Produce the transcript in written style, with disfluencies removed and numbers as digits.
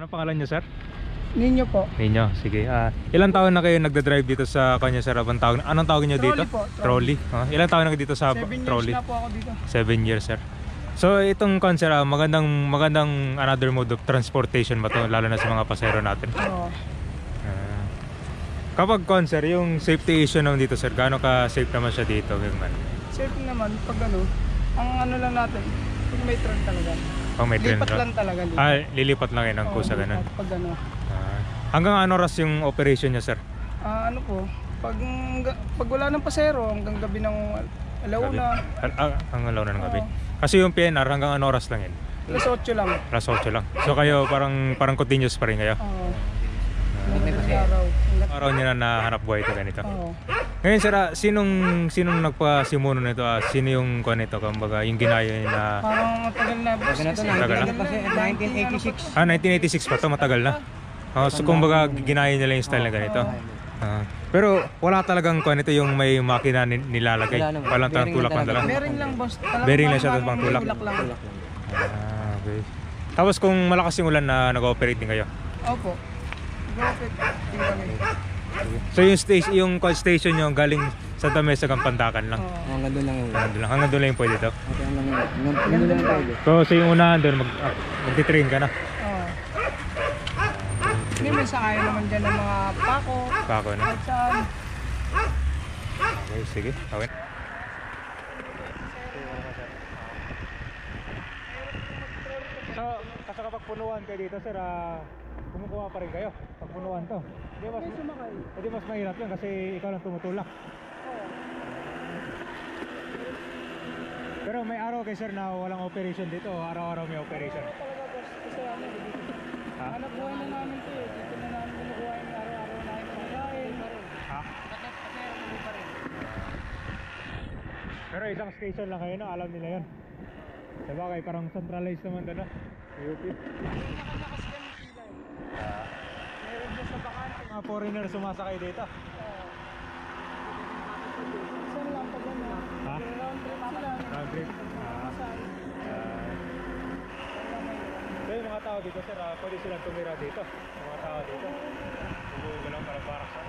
Anong pangalan niyo, sir? Ninyo po. Ninyo, sige. Ilang taon na kayo nagda-drive dito sa kanya, sir? Anong tawag niyo dito? Po, trolley. Ilang taon na kayo dito sa 7 years trolley? na po ako dito. 7 years, sir. So itong sir, magandang another mode of transportation ba to, lalo na sa mga pasahero natin? Oo. Kapag sir, yung safety issue naman dito, sir, gaano ka safe naman siya dito? Safe naman pag ano, ang ano lang natin, pag may truck talaga. May train lipat lang talaga dito. Lilipat lang yun ang kusa ganun. Pag ano. Hanggang ano oras yung operation niya, sir? Ano po, pag wala ng pasero hanggang gabi ng alauna. Hanggang alauna ng gabi. Kasi yung PNR hanggang ano oras lang yun? Alas 8 lang. Alas 8 lang. So kayo parang continuous pa rin kayo? Oo. Araw niya na nahanap buhay ito ganito? Oo. Ngayon, sir, sinong nagpasimuno nito? Sino yung nito? Kumbaga, yung ginaya na... Parang matagal na. Matagal na? 1986. 1986 pa to, matagal na. So kumbaga ginaya nila yung style na ganito. Pero wala talagang ito yung may makina nilalagay. Walang talagang tulak lang talaga. Bearing lang, boss. Bearing lang siya, tapos pang tulak. Okay. Tapos kung malakas yung ulan na nag-ooperate din kayo? Opo. So yung call station nyo galing Sta Mesa hanggang Pandacan lang? Hanggang doon lang yun. Hanggang doon lang yung pwede daw? Hanggang doon lang pwede. So sa yung unahan doon, magti-train ka na? Hindi, may sakaya naman dyan ng mga pako. Pako na? Okay, sige. Okay. So, kasi kapag punuan kayo dito, sir, kumukuha pa rin kayo pag punuan to? Hindi mas mahirap yun kasi ikaw lang tumutulak. Pero may araw kayo, sir, na walang operation dito o araw-araw may operation? Talaga, boss. Kasi hanap buhay na namin ito eh. Dito na namin kinukuha yung araw-araw na yung pagkain. Pero isang station lang kayo, no? Alam nila yun. Diba kayo parang centralized naman doon, no? UP. Nakalakas yan yung pila eh. Meron dyan sa bakante. Mga foreigner sumasakay dito. Saan lang pag ano? Round trip sila. Round trip? So yung mga tao dito, sir, pwede silang tumira dito. Yung mga tao dito. Bubuo ko lang para sa